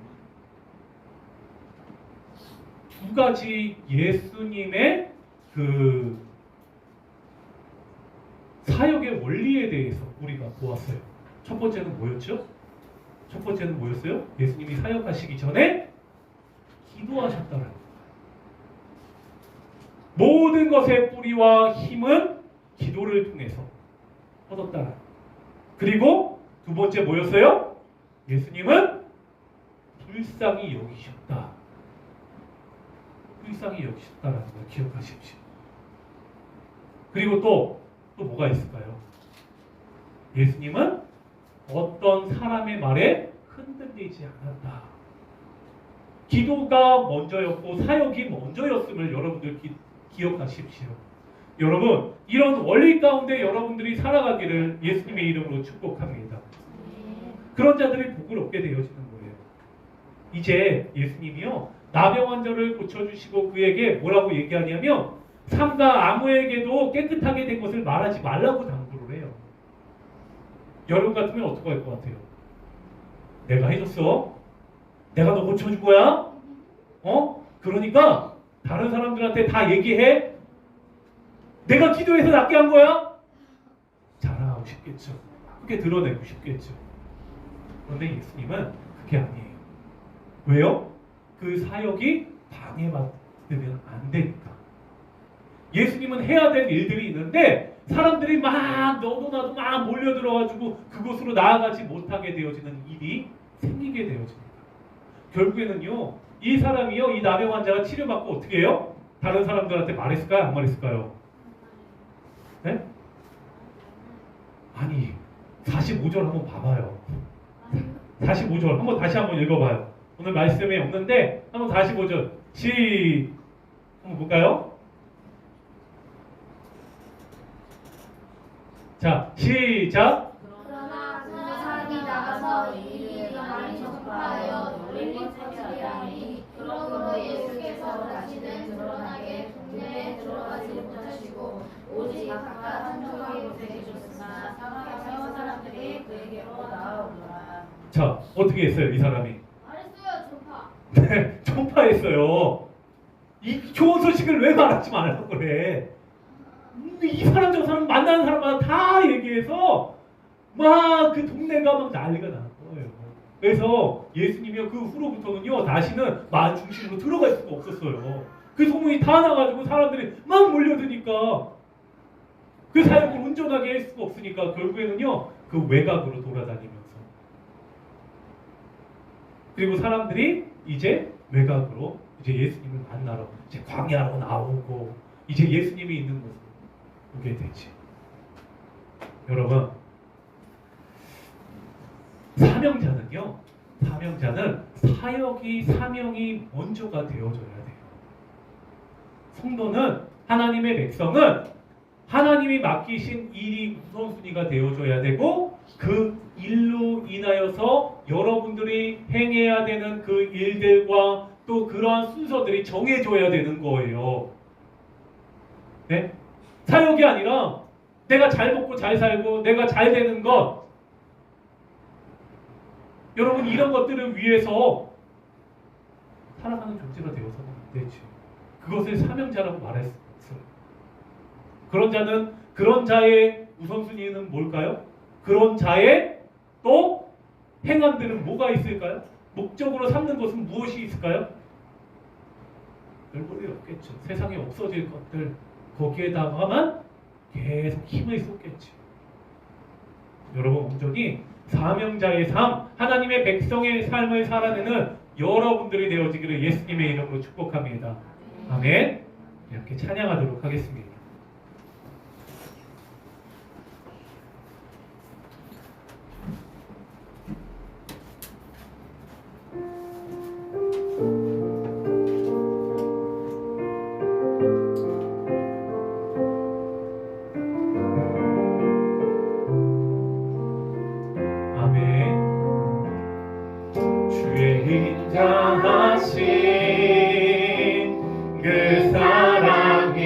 두 가지 예수님의 그 사역의 원리에 대해서 우리가 보았어요. 첫 번째는 뭐였죠? 첫 번째는 뭐였어요? 예수님이 사역하시기 전에 기도하셨다는 거예요. 모든 것의 뿌리와 힘은 기도를 통해서 얻었다는 거예요. 그리고 두 번째 뭐였어요? 예수님은 불쌍히 여기셨다. 불쌍히 여기셨다라는 걸 기억하십시오. 그리고 또 뭐가 있을까요? 예수님은 어떤 사람의 말에 흔들리지 않았다. 기도가 먼저였고 사역이 먼저였음을 여러분들 기억하십시오. 여러분, 이런 원리 가운데 여러분들이 살아가기를 예수님의 이름으로 축복합니다. 그런 자들이 복을 얻게 되어지는 거예요. 이제 예수님이요, 나병 환자를 고쳐주시고 그에게 뭐라고 얘기하냐면 삼가 아무에게도 깨끗하게 된 것을 말하지 말라고 당부를 해요. 여러분 같으면 어떻게 할 것 같아요? 내가 해줬어? 내가 너 고쳐준 거야? 그러니까 다른 사람들한테 다 얘기해? 내가 기도해서 낫게 한 거야? 자랑하고 싶겠죠. 그렇게 드러내고 싶겠죠. 그런데 예수님은 그게 아니에요. 왜요? 그 사역이 방해받으면 안 되니까. 예수님은 해야 될 일들이 있는데 사람들이 막 너도 나도 막 몰려들어가지고 그곳으로 나아가지 못하게 되어지는 일이 생기게 되어집니다. 결국에는요, 이 사람이요, 이 나병 환자가 치료받고 어떻게 해요? 다른 사람들한테 말했을까요? 안 말했을까요? 네? 아니, 45절 한번 봐봐요. 45절 한번 다시 한번 읽어봐요. 오늘 말씀에 없는데 한번 45절 한번 볼까요? 자, 시작. 그러나 그 사람이 나가서 이를 많이 전파하여 널리 퍼지리라니 그러므로 예수께서 다시는 드러나게 동네에 들어가지 못하시고 오직 각각 한정한 곳에 계셨으나 사방에서 사람들이 그에게로 나아오더라. 자, 어떻게 했어요, 이 사람이? 말했어요, 전파. 네, 전파했어요. 이 좋은 소식을 왜 말하지 말라고 그래? 이 사람 저 사람 만나는 사람마다 다 얘기해서 막 그 동네가 막 난리가 나는 거예요. 그래서 예수님이 그 후로부터는요 다시는 만 중심으로 들어갈 수가 없었어요. 그 소문이 다 나가지고 사람들이 막 몰려드니까 그 사역을 온전하게 할 수가 없으니까 결국에는요 그 외곽으로 돌아다니면서 그리고 사람들이 이제 외곽으로 이제 예수님을 만나러 이제 광야로 나오고 이제 예수님이 있는 곳으로 오게 되지. 여러분, 사명자는 사명이 먼저가 되어져야 돼요. 성도는 하나님의 백성은 하나님이 맡기신 일이 우선순위가 되어줘야 되고 그 일로 인하여서 여러분들이 행해야 되는 그 일들과 또 그러한 순서들이 정해져야 되는 거예요. 네? 사역이 아니라 내가 잘 먹고 잘 살고 내가 잘 되는 것 여러분 이런 것들을 위해서 살아가는 존재가 되어서는 안 되죠. 그것을 사명자라고 말할 수 없어요. 그런 자의 우선순위는 뭘까요? 그런 자의 또 행함들은 뭐가 있을까요? 목적으로 삼는 것은 무엇이 있을까요? 별볼이 없겠죠. 세상에 없어질 것들 거기에다가만 계속 힘을 쏟겠죠. 여러분 온전히 사명자의 삶, 하나님의 백성의 삶을 살아내는 여러분들이 되어지기를 예수님의 이름으로 축복합니다. 아멘. 이렇게 찬양하도록 하겠습니다. 인자하신 그 사랑이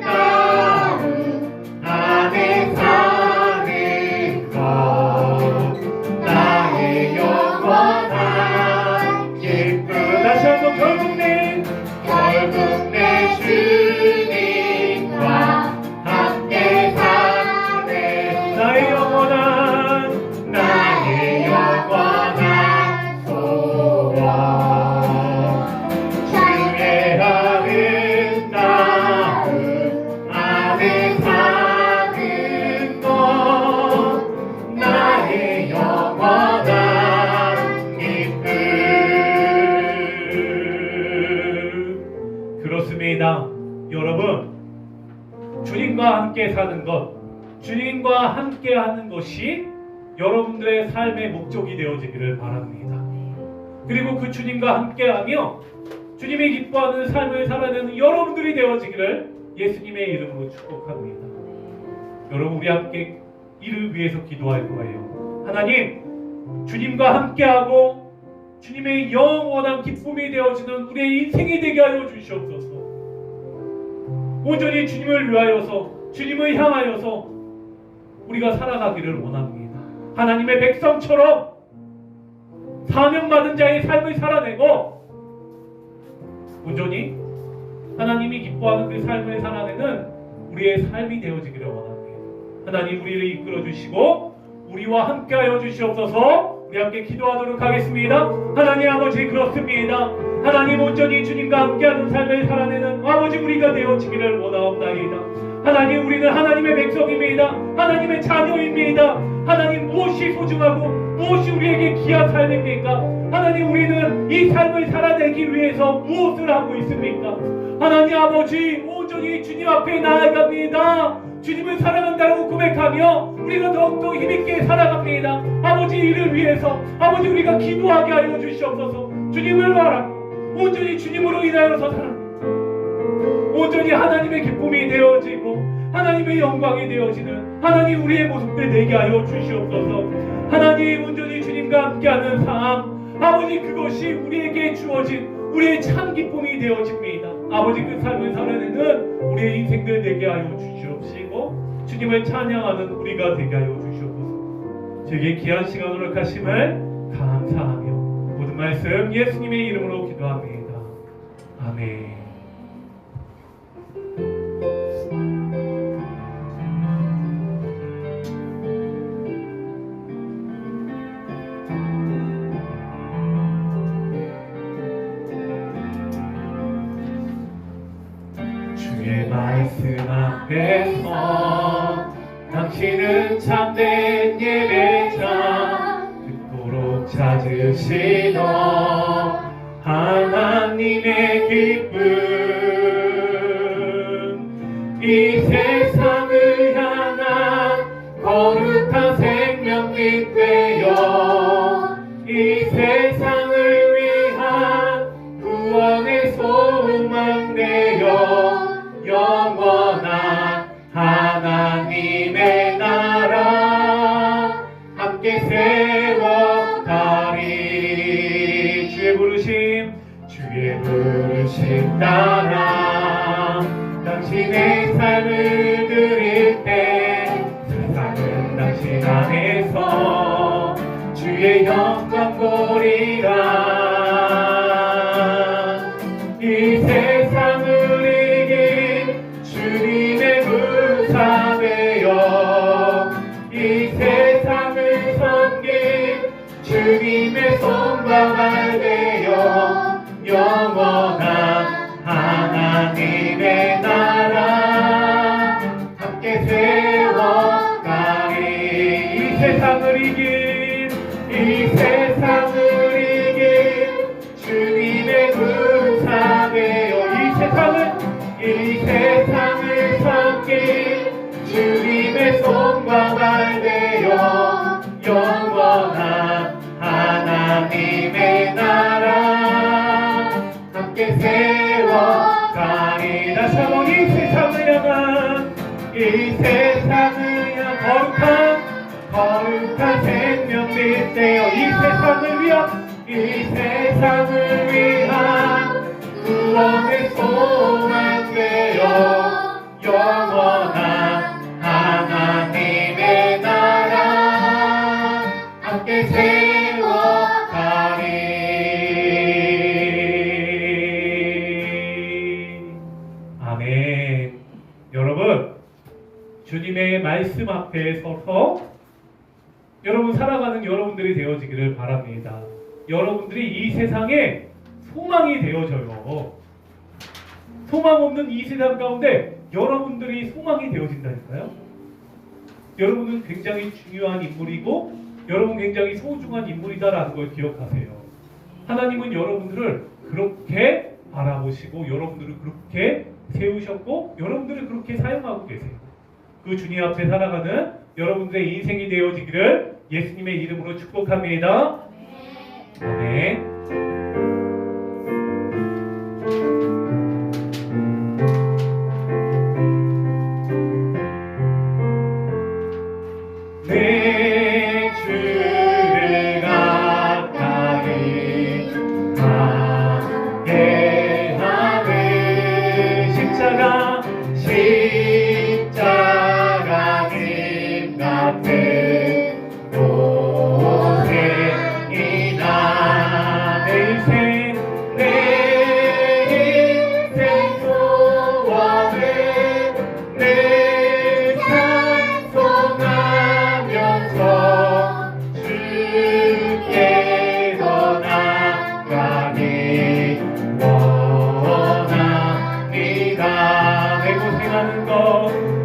아름다움 안에 사는 것 나의 영원한 기쁨. 다시 한번 결국 내 주님과 함께 사는 나의 영원한 소원. 주의 아름다움 안에 사는 것 나의 영원한 기쁨. 그렇습니다. 여러분, 주님과 함께 사는 것, 주님과 함께 하는 것이 여러분들의 삶의 목적이 되어지기를 바랍니다. 그리고 그 주님과 함께하며 주님이 기뻐하는 삶을 살아내는 여러분들이 되어지기를 예수님의 이름으로 축복합니다. 여러분, 우리 함께 이를 위해서 기도할 거예요. 하나님, 주님과 함께하고 주님의 영원한 기쁨이 되어지는 우리의 인생이 되게 하여 주시옵소서. 온전히 주님을 위하여서, 주님을 향하여서 우리가 살아가기를 원합니다. 하나님의 백성처럼 사명받은 자의 삶을 살아내고 온전히 하나님이 기뻐하는 그 삶을 살아내는 우리의 삶이 되어지기를 원합니다. 하나님, 우리를 이끌어 주시고 우리와 함께하여 주시옵소서. 우리 함께 기도하도록 하겠습니다. 하나님 아버지, 그렇습니다. 하나님, 온전히 주님과 함께하는 삶을 살아내는 아버지 우리가 되어지기를 원하옵나이다. 하나님, 우리는 하나님의 백성입니다. 하나님의 자녀입니다. 하나님, 무엇이 소중하고 무엇이 우리에게 귀한 삶입니까? 하나님, 우리는 이 삶을 살아내기 위해서 무엇을 하고 있습니까? 하나님 아버지, 온전히 주님 앞에 나아갑니다. 주님을 사랑한다고 고백하며 우리가 더욱더 힘있게 살아갑니다. 아버지, 이를 위해서 아버지 우리가 기도하게 하여 주시옵소서. 주님을 바라 온전히 주님으로 인하여서 살아갑니다. 온전히 하나님의 기쁨이 되어지고 하나님의 영광이 되어지는 하나님 우리의 모습들 되게 하여 주시옵소서. 하나님, 온전히 주님과 함께하는 삶, 아버지, 그것이 우리에게 주어진 우리의 참 기쁨이 되어집니다. 아버지, 그 삶을 살아내는 우리의 인생들 되게 하여 주시옵시고 주님을 찬양하는 우리가 되게 하여 주시옵소서. 저에게 귀한 시간 허락하심을 감사하며 모든 말씀 예수님의 이름으로 기도합니다. 아멘. 주의 말씀 앞에서 당신은 참된 예배자, 그토록 찾으시던 하나님의 기쁨. 이 세상을 향한 거룩한 생명빛 되어 이 세상을 위한 구원의 소망 되어 영원한 하나님의 나라 함께 세워가리. 주의 부르심 따라 당신의 삶을 드릴 때 세상은 당신 안에서 주의 영광 보리라. 이 세상을 이긴 주님의 군사 되어 이 세상을 섬긴 주님의 손과 발 되어 영원한 하나님의 나라 함께 세워가리. 이 세상을 이긴 주님의 군사 되어 이 세상을 섬긴 주님의 손과 발 되어 영원한 하나님의 나라 함께 세워가리. 다시 한번 이 세상을 향한 거룩한 생명빛 되어 이 세상을 위한 구원의 소망 되어 아멘. 여러분, 주님의 말씀 앞에 서서 여러분 살아가는 여러분들이 되어지기를 바랍니다. 여러분들이 이 세상에 소망이 되어져요. 소망 없는 이 세상 가운데 여러분들이 소망이 되어진다니까요. 여러분은 굉장히 중요한 인물이고 여러분 굉장히 소중한 인물이다라는 걸 기억하세요. 하나님은 여러분들을 그렇게 바라보시고 여러분들을 그렇게 세우셨고 여러분들을 그렇게 사용하고 계세요. 그 주님 앞에 살아가는 여러분들의 인생이 되어지기를 예수님의 이름으로 축복합니다. 아멘. 내 주를 가까이 가게 하네. 십자가 짐 같은 고생이나 내 인생 소원을 내 찬송하면서 주께로 나가기 원합니다. 내 고생하는 것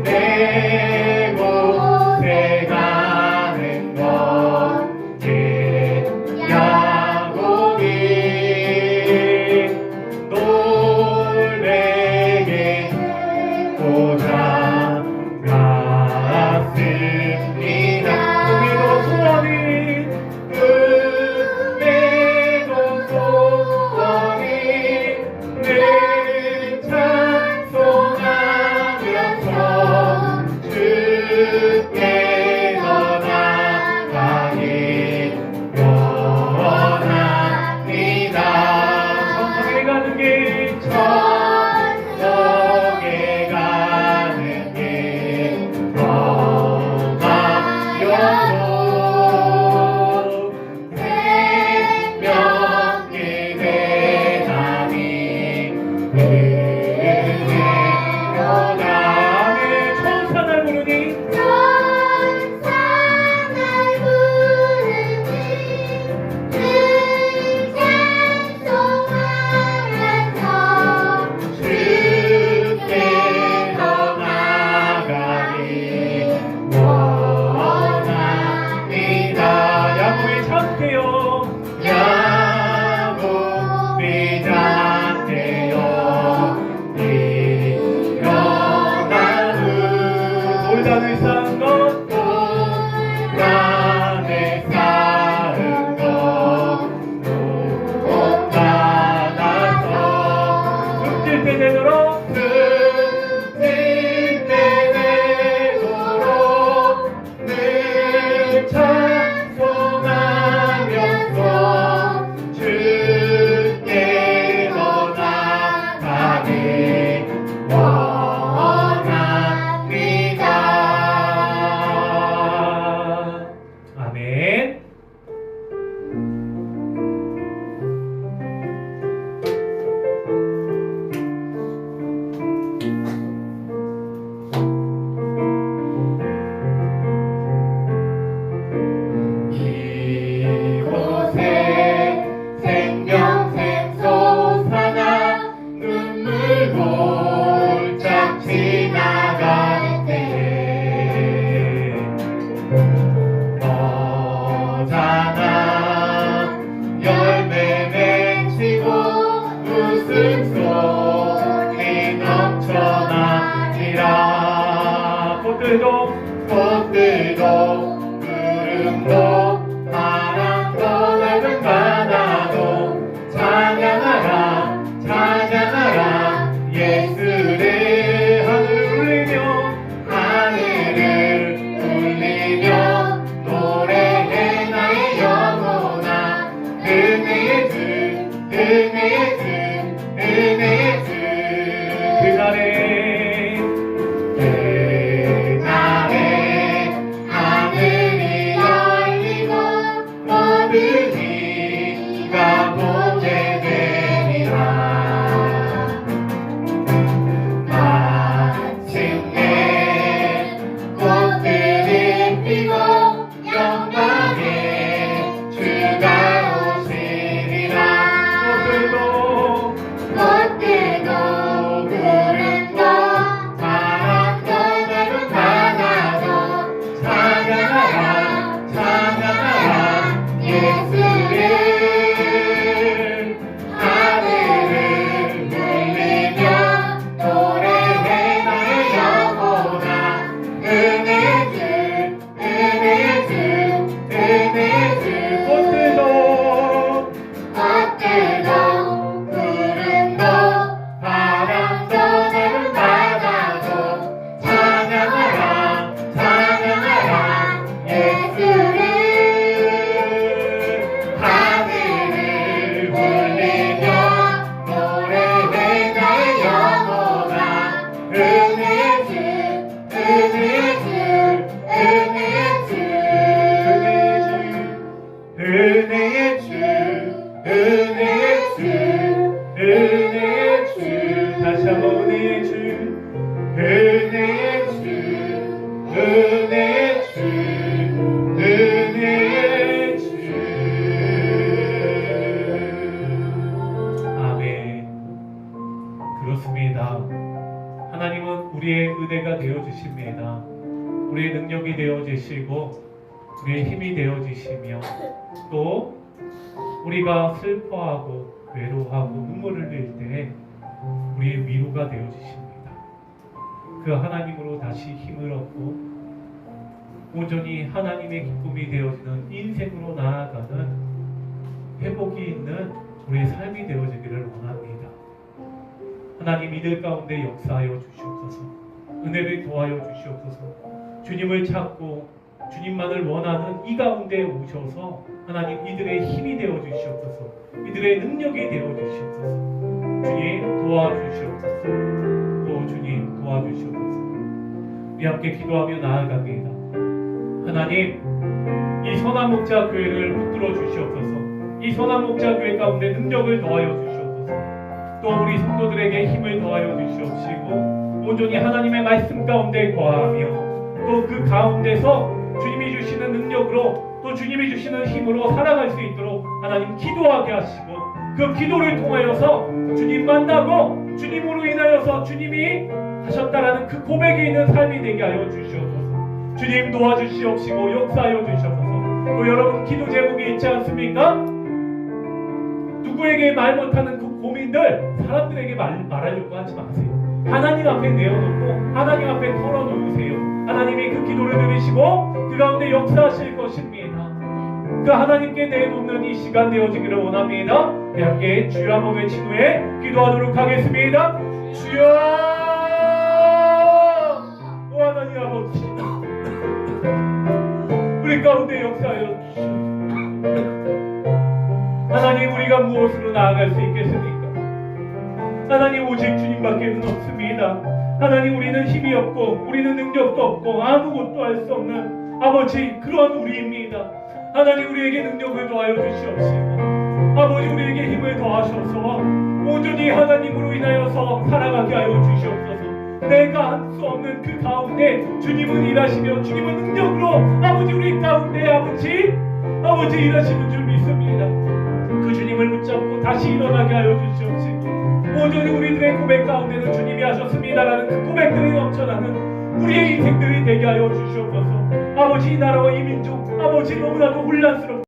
내 고생하는 것 야곱이 놀래게 고장 같습니다. 꿈에도 소원이 내 찬송하면서 주께로 나가기 원합니다. 천성에 가는 길 천성에 가는 길 험하여도 생명이 되다니 은혜로다. 천사 날 부르니 주께로 나가기 원합니다. 야곱이 작대요. 야곱이 작대요. 일어나는 돌단을 쌓은 것 돌단을 쌓은 것 쏟아나서 숨질 때 되도록 숨질 때 되도록 늘 찬송하면서 주께로 나가기 원합니다. 아멘. 이곳에 생명샘 솟아나 눈물 골짝 지나갈 때에 너잖아 열매 맺히고 웃음소리 넘쳐나리라. 꽃들도 구름도 바람도 넓은 바다도 찬양하라 찬양하라 예수를 하늘을 울리며 노래해 나의 영혼아 은혜의 주 은혜의 주 그날에 은혜의 주, 은혜의 주, 은혜의 주. 은혜의 주, 은혜의 주, 은혜의 주. 다시 한번 은혜의 주, 은혜의 주, 은혜의 주, 은혜의 주. 아멘. 그렇습니다. 하나님은 우리의 은혜가 되어 주십니다. 우리의 능력이 되어 주시고 우리의 힘이 되어 주시며 또 우리가 슬퍼하고 외로워하고 눈물을 흘릴 때 우리의 위로가 되어 주십니다. 그 하나님으로 다시 힘을 얻고 온전히 하나님의 기쁨이 되어지는 인생으로 나아가는 회복이 있는 우리의 삶이 되어지기를 원합니다. 하나님 이들 가운데 역사하여 주시옵소서. 은혜를 도하여 주시옵소서. 주님을 찾고 주님만을 원하는 이 가운데 오셔서 하나님 이들의 힘이 되어 주시옵소서. 이들의 능력이 되어 주시옵소서. 주님 도와주시옵소서. 또 주님 도와주시옵소서. 우리 함께 기도하며 나아갑니다. 하나님 이 선한 목자 교회를 붙들어 주시옵소서. 이 선한 목자 교회 가운데 능력을 더하여 주시옵소서. 또 우리 성도들에게 힘을 더하여 주시옵시고 온전히 하나님의 말씀 가운데 거하며 또 그 가운데서 주님이 주시는 능력으로 또 주님이 주시는 힘으로 살아갈 수 있도록 하나님 기도하게 하시고 그 기도를 통하여서 주님 만나고 주님으로 인하여서 주님이 하셨다라는 그 고백이 있는 삶이 되게 하여 주시옵소서. 주님 도와주시옵시고 역사하여 주시옵소서. 또 여러분 기도 제목이 있지 않습니까? 누구에게 말 못하는 그 고민들 사람들에게 말하려고 하지 마세요. 하나님 앞에 내어놓고 하나님 앞에 털어놓으세요. 하나님이 그 기도를 들으시고 그 가운데 역사하실 것입니다. 그 하나님께 내놓는 이 시간 되어지기를 원합니다. 우리 함께 주여 한번 외친 후에 기도하도록 하겠습니다. 주여! 오 하나님 아버지 우리 가운데 역사하여 주시옵소서. 하나님 우리가 무엇으로 나아갈 수 있겠습니까? 하나님 오직 주님밖에는 없습니다. 하나님 우리는 힘이 없고 우리는 능력도 없고 아무것도 할 수 없는 아버지 그런 우리입니다. 하나님 우리에게 능력을 더하여 주시옵시고 아버지 우리에게 힘을 더하셔서 온전히 하나님으로 인하여서 살아가게 하여 주시옵소서. 내가 할 수 없는 그 가운데 주님은 일하시며 주님은 능력으로 아버지 우리 가운데 아버지 일하시는 줄 믿습니다. 그 주님을 붙잡고 다시 일어나게 하여 주시옵시고 온전히 우리들의 고백 가운데는 주님이 하셨습니다라는 그 고백들이 넘쳐나는 우리의 인생들이 되게 하여 주시옵소서. 아버지 이 나라와 이 민족 아버지 너무나도 혼란스럽고